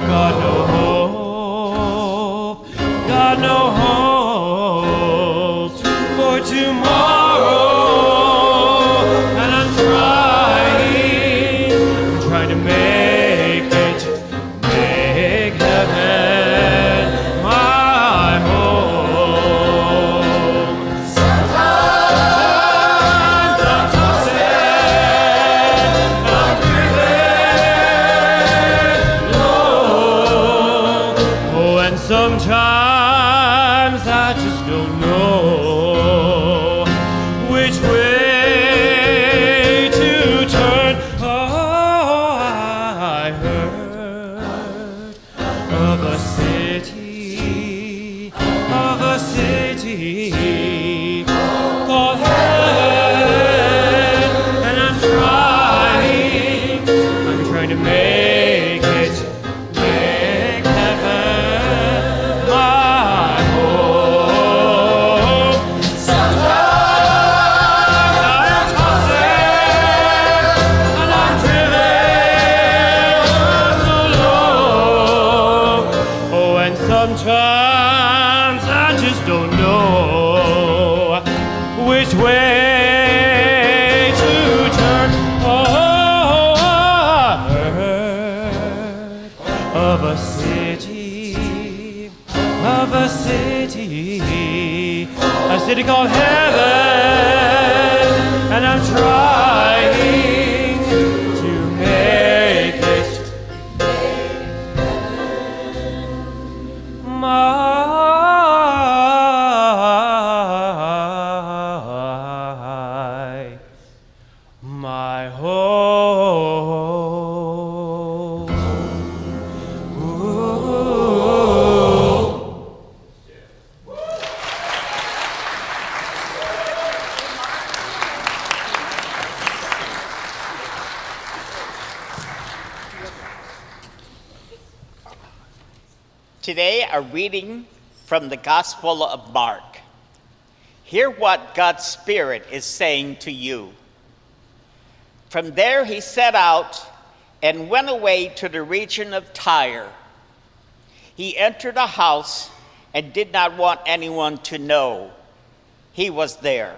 got no hope, got no hope for tomorrow. And I'm trying to make heaven my home. Sometimes I'm tossing, I'm feeling low. Oh, and sometimes I just don't know which way to turn. Oh, I heard of a city called heaven, and I'm trying to make heaven my home. Sometimes I'm tossing and I'm driven so low. Oh, and sometimes I just don't know which way to turn. Oh, I heard of a city called heaven, and I'm trying to make it my home. Ooh. Today, a reading from the Gospel of Mark. Hear what God's Spirit is saying to you. From there he set out and went away to the region of Tyre. He entered a house and did not want anyone to know he was there.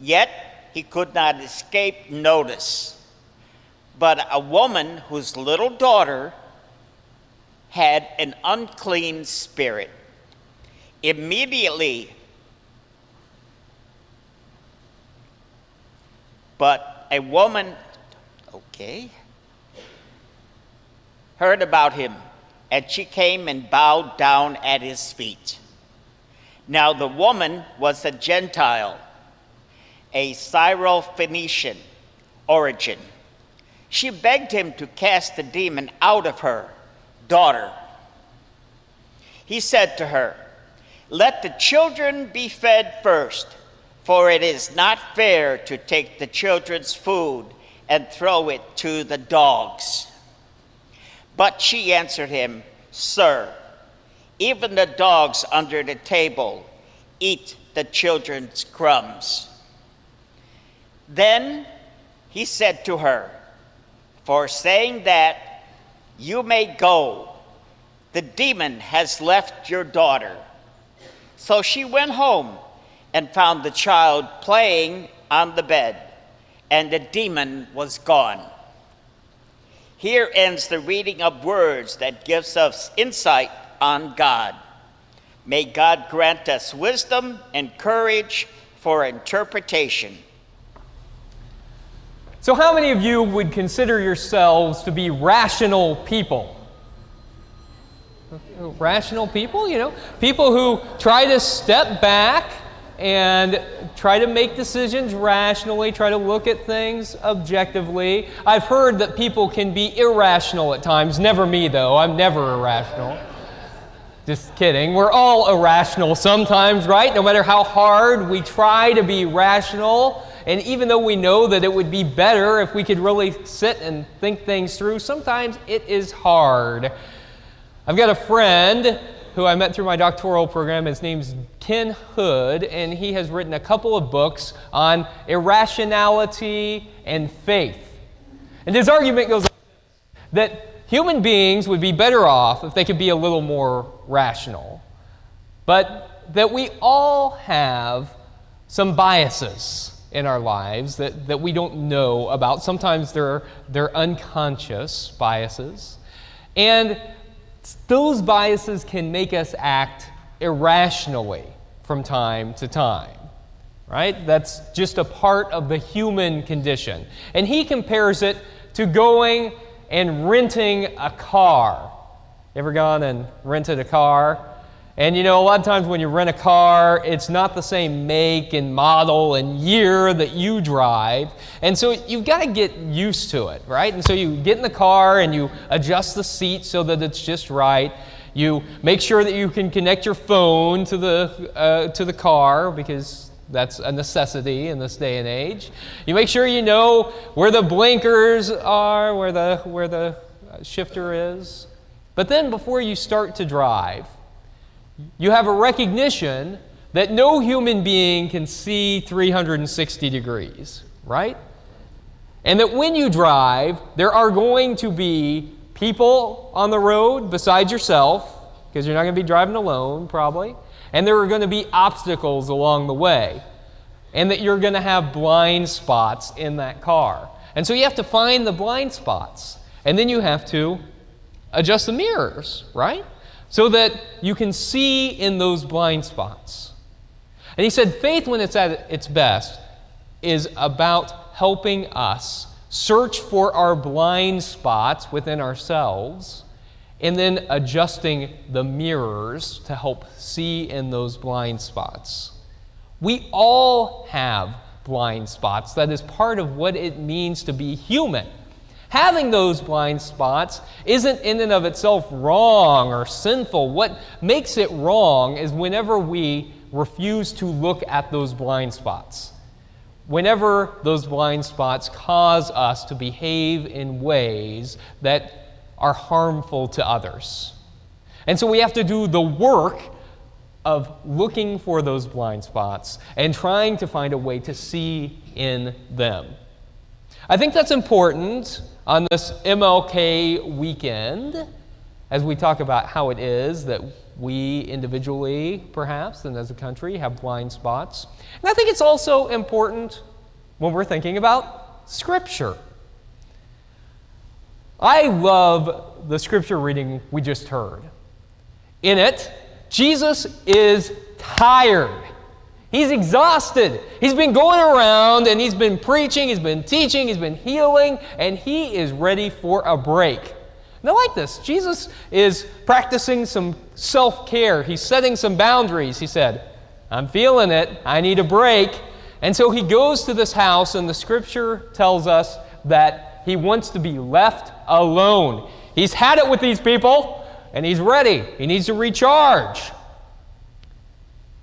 Yet he could not escape notice. But a woman whose little daughter had an unclean spirit immediately heard about him, and she came and bowed down at his feet. Now the woman was a Gentile, a Syrophoenician origin. She begged him to cast the demon out of her daughter. He said to her, "Let the children be fed first, for it is not fair to take the children's food and throw it to the dogs." But she answered him, "Sir, even the dogs under the table eat the children's crumbs." Then he said to her, "For saying that, you may go. The demon has left your daughter." So she went home and found the child playing on the bed, and the demon was gone. Here ends the reading of words that gives us insight on God. May God grant us wisdom and courage for interpretation. So how many of you would consider yourselves to be rational people? Rational people, people who try to step back and try to make decisions rationally, try to look at things objectively. I've heard that people can be irrational at times. Never me, though. I'm never irrational. Just kidding. We're all irrational sometimes, right? No matter how hard we try to be rational, and even though we know that it would be better if we could really sit and think things through, sometimes it is hard. I've got a friend who I met through my doctoral program. His name's Ken Hood, and he has written a couple of books on irrationality and faith. And his argument goes that human beings would be better off if they could be a little more rational, but that we all have some biases in our lives that we don't know about. Sometimes they're unconscious biases. And those biases can make us act irrationally from time to time. Right? That's just a part of the human condition. And he compares it to going and renting a car. You ever gone and rented a car? And a lot of times when you rent a car, it's not the same make and model and year that you drive. And so you've got to get used to it, right? And so you get in the car and you adjust the seat so that it's just right. You make sure that you can connect your phone to the car, because that's a necessity in this day and age. You make sure you know where the blinkers are, where the shifter is. But then before you start to drive, you have a recognition that no human being can see 360 degrees, right? And that when you drive, there are going to be people on the road besides yourself, because you're not going to be driving alone, probably. And there are going to be obstacles along the way. And that you're going to have blind spots in that car. And so you have to find the blind spots. And then you have to adjust the mirrors, right? So that you can see in those blind spots. And he said faith, when it's at its best, is about helping us search for our blind spots within ourselves and then adjusting the mirrors to help see in those blind spots. We all have blind spots. That is part of what it means to be human. Having those blind spots isn't in and of itself wrong or sinful. What makes it wrong is whenever we refuse to look at those blind spots. Whenever those blind spots cause us to behave in ways that are harmful to others. And so we have to do the work of looking for those blind spots and trying to find a way to see in them. I think that's important on this MLK weekend as we talk about how it is that we individually, perhaps, and as a country, have blind spots. And I think it's also important when we're thinking about Scripture. I love the Scripture reading we just heard. In it, Jesus is tired. He's exhausted. He's been going around and he's been preaching, he's been teaching, he's been healing, and he is ready for a break. And I like this. Jesus is practicing some self-care. He's setting some boundaries. He said, I'm feeling it. I need a break. And so he goes to this house, and the Scripture tells us that he wants to be left alone. He's had it with these people, and he's ready. He needs to recharge.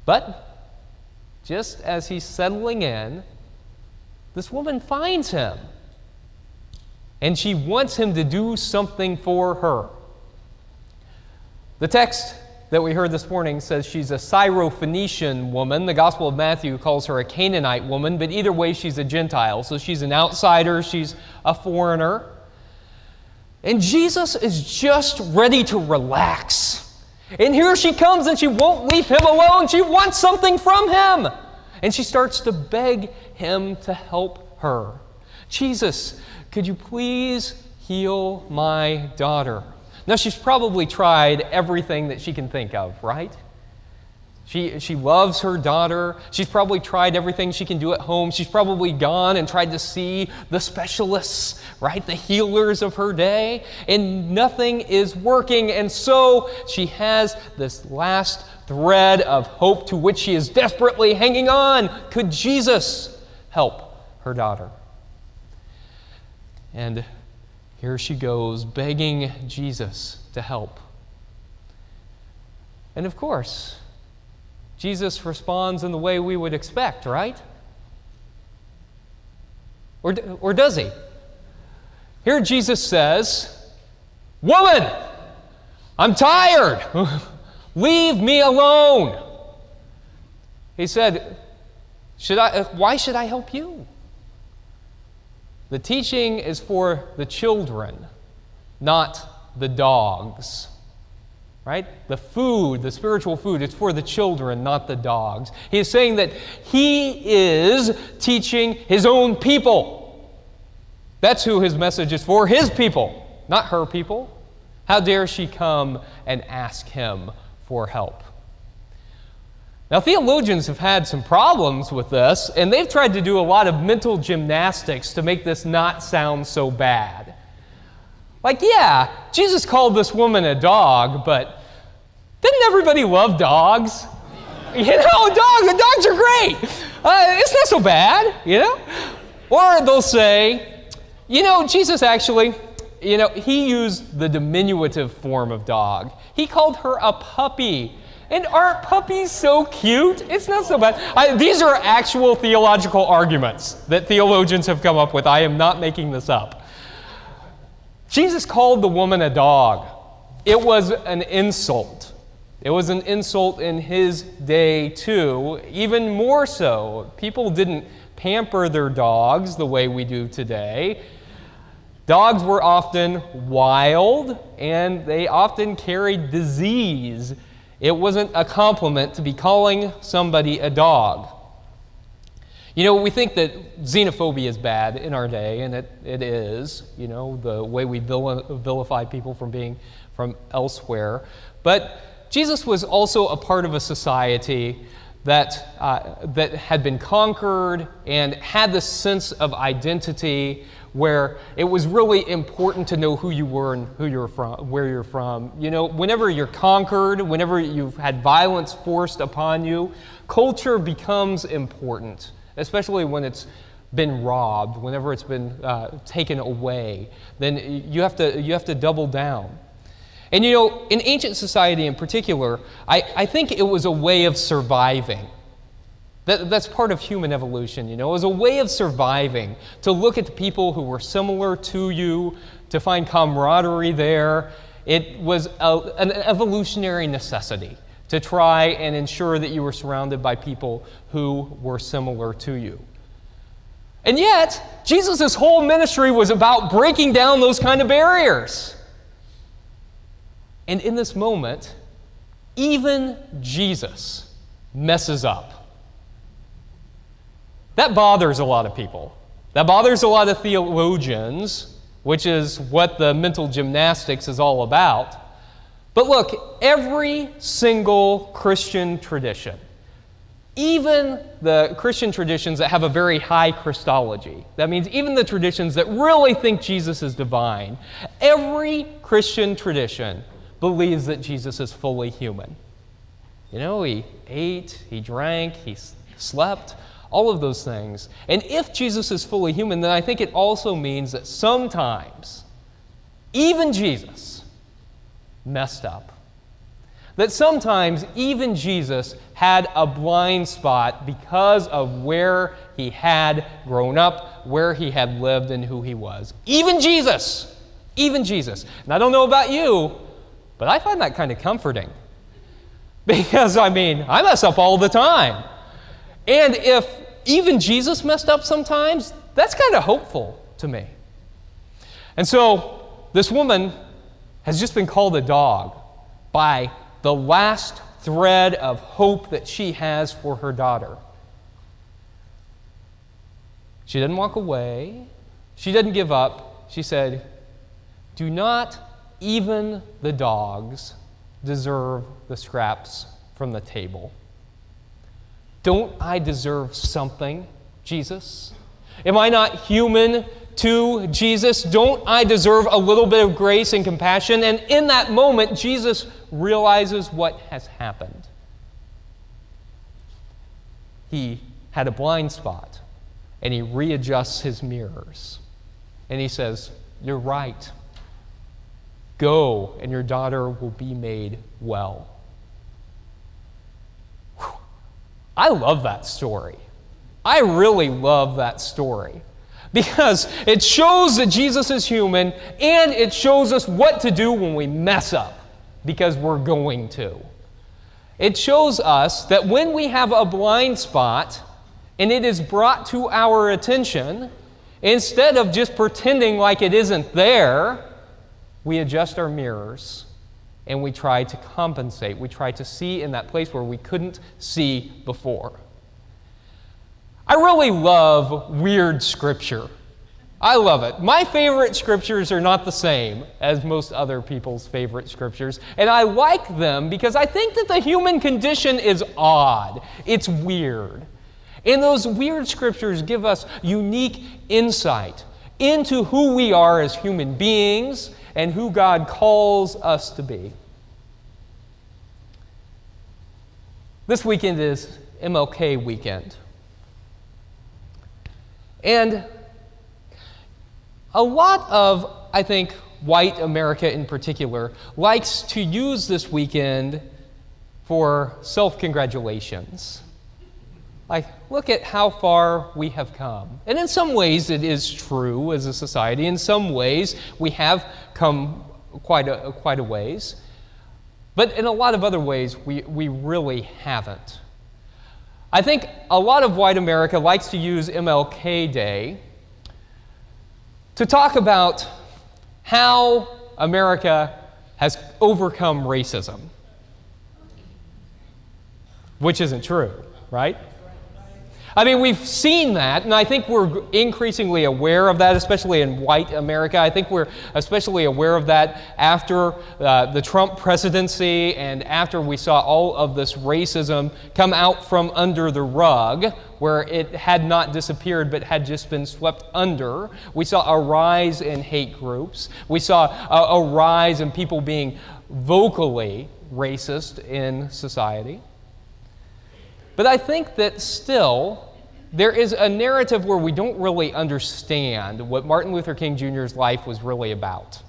But just as he's settling in, this woman finds him. And she wants him to do something for her. The text that we heard this morning says she's a Syrophoenician woman. The Gospel of Matthew calls her a Canaanite woman, but either way, she's a Gentile. So she's an outsider, she's a foreigner. And Jesus is just ready to relax. And here she comes and she won't leave him alone. She wants something from him. And she starts to beg him to help her. Jesus, could you please heal my daughter? Now, she's probably tried everything that she can think of, right? She loves her daughter. She's probably tried everything she can do at home. She's probably gone and tried to see the specialists, right? The healers of her day. And nothing is working. And so she has this last thread of hope to which she is desperately hanging on. Could Jesus help her daughter? And here she goes, begging Jesus to help. And of course, Jesus responds in the way we would expect, right? Or does he? Here Jesus says, "Woman, I'm tired. Leave me alone." He said, why should I help you? The teaching is for the children, not the dogs. Right? The food, the spiritual food, it's for the children, not the dogs. He is saying that he is teaching his own people. That's who his message is for, his people, not her people. How dare she come and ask him for help? Now, theologians have had some problems with this, and they've tried to do a lot of mental gymnastics to make this not sound so bad. Like, yeah, Jesus called this woman a dog, but didn't everybody love dogs? You know, dogs are great. It's not so bad, you know? Or they'll say, you know, Jesus actually, you know, he used the diminutive form of dog. He called her a puppy. And aren't puppies so cute? It's not so bad. These are actual theological arguments that theologians have come up with. I am not making this up. Jesus called the woman a dog. It was an insult. It was an insult in his day, too. Even more so. People didn't pamper their dogs the way we do today. Dogs were often wild, and they often carried disease. It wasn't a compliment to be calling somebody a dog. You know, we think that xenophobia is bad in our day, and it is, you know, the way we vilify people from being from elsewhere. But Jesus was also a part of a society that had been conquered and had this sense of identity where it was really important to know who you were and who you're from, where you're from. You know, whenever you're conquered, whenever you've had violence forced upon you, culture becomes important, especially when it's been robbed, whenever it's been taken away. Then you have to double down. And you know, in ancient society in particular, I think it was a way of surviving. That's part of human evolution, you know. It was a way of surviving, to look at the people who were similar to you, to find camaraderie there. It was an evolutionary necessity to try and ensure that you were surrounded by people who were similar to you. And yet, Jesus' whole ministry was about breaking down those kind of barriers. And in this moment, even Jesus messes up. That bothers a lot of people. That bothers a lot of theologians, which is what the mental gymnastics is all about. But look, every single Christian tradition, even the Christian traditions that have a very high Christology, that means even the traditions that really think Jesus is divine, every Christian tradition believes that Jesus is fully human. You know, he ate, he drank, he slept, all of those things. And if Jesus is fully human, then I think it also means that sometimes, even Jesus messed up. That sometimes even Jesus had a blind spot because of where he had grown up, where he had lived, and who he was. Even Jesus! Even Jesus. And I don't know about you, but I find that kind of comforting. Because, I mean, I mess up all the time. And if even Jesus messed up sometimes, that's kind of hopeful to me. And so, this woman has just been called a dog by the last thread of hope that she has for her daughter. She didn't walk away. She didn't give up. She said, "Do not even the dogs deserve the scraps from the table? Don't I deserve something, Jesus? Am I not human to Jesus? Don't I deserve a little bit of grace and compassion?" And in that moment, Jesus realizes what has happened. He had a blind spot, and he readjusts his mirrors. And he says, "You're right. Go, and your daughter will be made well." Whew. I love that story. I really love that story because it shows that Jesus is human, and it shows us what to do when we mess up, because we're going to. It shows us that when we have a blind spot and it is brought to our attention, instead of just pretending like it isn't there, we adjust our mirrors and we try to compensate. We try to see in that place where we couldn't see before. I really love weird scripture. I love it. My favorite scriptures are not the same as most other people's favorite scriptures, and I like them because I think that the human condition is odd. It's weird. And those weird scriptures give us unique insight into who we are as human beings and who God calls us to be. This weekend is MLK weekend. And a lot of, I think, white America in particular, likes to use this weekend for self-congratulations. Like, look at how far we have come. And in some ways it is true as a society. In some ways we have come quite a ways. But in a lot of other ways we really haven't. I think a lot of white America likes to use MLK Day to talk about how America has overcome racism. Which isn't true, right? I mean, we've seen that, and I think we're increasingly aware of that, especially in white America. I think we're especially aware of that after the Trump presidency and after we saw all of this racism come out from under the rug, where it had not disappeared but had just been swept under. We saw a rise in hate groups. We saw a rise in people being vocally racist in society. But I think that still, there is a narrative where we don't really understand what Martin Luther King Jr.'s life was really about.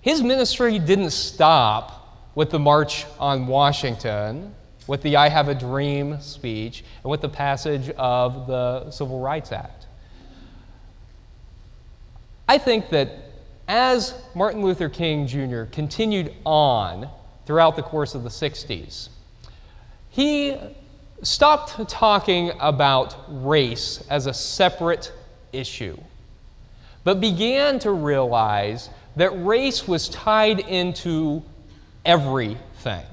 His ministry didn't stop with the March on Washington, with the I Have a Dream speech, and with the passage of the Civil Rights Act. I think that as Martin Luther King Jr. continued on throughout the course of the 60s, he stopped talking about race as a separate issue, but began to realize that race was tied into everything.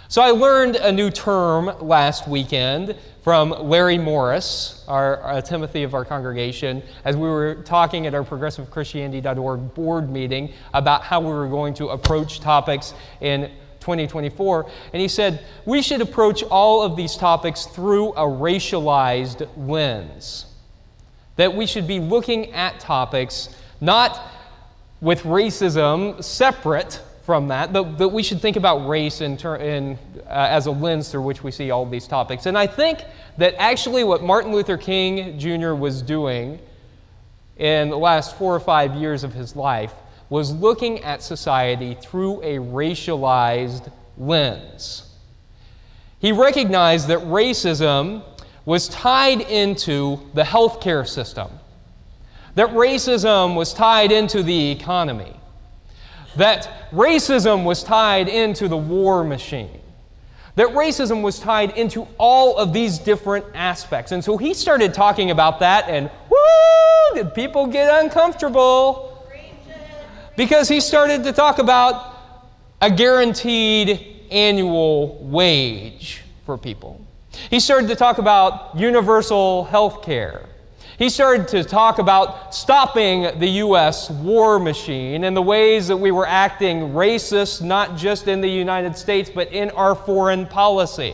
So I learned a new term last weekend from Larry Morris, our Timothy of our congregation, as we were talking at our progressivechristianity.org board meeting about how we were going to approach topics in 2024, and he said, we should approach all of these topics through a racialized lens. That we should be looking at topics not with racism separate from that, but we should think about race as a lens through which we see all of these topics. And I think that actually what Martin Luther King Jr. was doing in the last 4 or 5 years of his life was looking at society through a racialized lens. He recognized that racism was tied into the healthcare system, that racism was tied into the economy, that racism was tied into the war machine, that racism was tied into all of these different aspects. And so he started talking about that, and whoo, did people get uncomfortable? Because he started to talk about a guaranteed annual wage for people. He started to talk about universal health care. He started to talk about stopping the U.S. war machine and the ways that we were acting racist, not just in the United States, but in our foreign policy.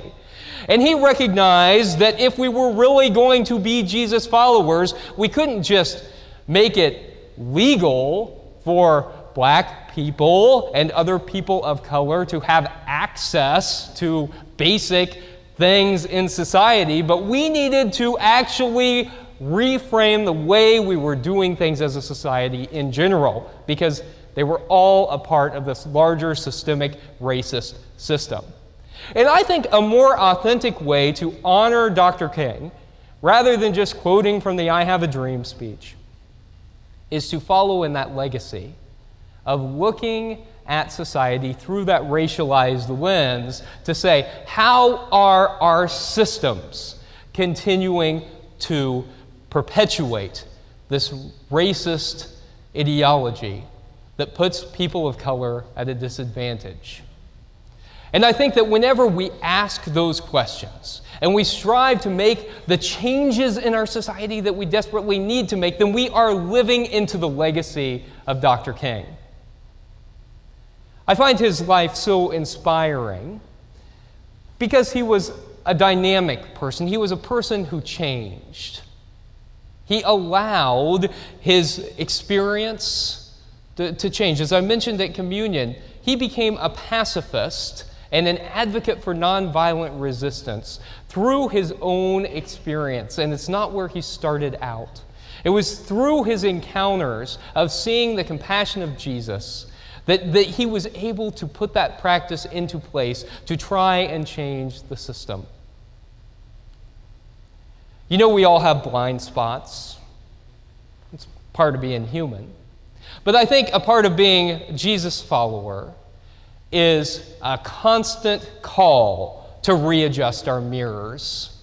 And he recognized that if we were really going to be Jesus followers, we couldn't just make it legal for black people and other people of color to have access to basic things in society, but we needed to actually reframe the way we were doing things as a society in general, because they were all a part of this larger systemic racist system. And I think a more authentic way to honor Dr. King, rather than just quoting from the I Have a Dream speech, is to follow in that legacy of looking at society through that racialized lens to say, how are our systems continuing to perpetuate this racist ideology that puts people of color at a disadvantage. And I think that whenever we ask those questions and we strive to make the changes in our society that we desperately need to make, then we are living into the legacy of Dr. King. I find his life so inspiring because he was a dynamic person. He was a person who changed. He allowed his experience to change. As I mentioned at communion, he became a pacifist and an advocate for nonviolent resistance through his own experience. And it's not where he started out. It was through his encounters of seeing the compassion of Jesus that he was able to put that practice into place to try and change the system. You know, we all have blind spots. It's part of being human. But I think a part of being a Jesus follower is a constant call to readjust our mirrors.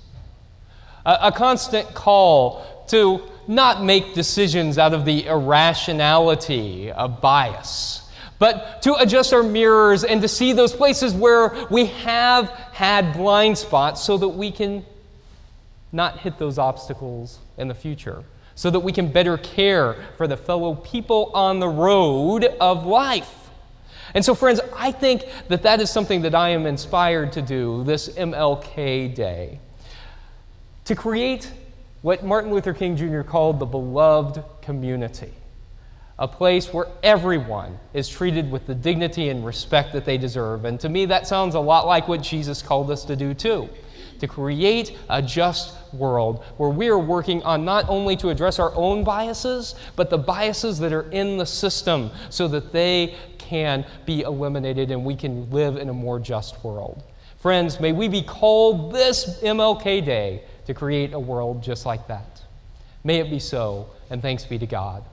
A constant call to not make decisions out of the irrationality of bias, but to adjust our mirrors and to see those places where we have had blind spots so that we can not hit those obstacles in the future, so that we can better care for the fellow people on the road of life. And so, friends, I think that that is something that I am inspired to do this MLK Day, to create what Martin Luther King Jr. called the beloved community, a place where everyone is treated with the dignity and respect that they deserve. And to me, that sounds a lot like what Jesus called us to do too, to create a just world where we are working on not only to address our own biases, but the biases that are in the system so that they can be eliminated and we can live in a more just world. Friends, may we be called this MLK Day to create a world just like that. May it be so, and thanks be to God.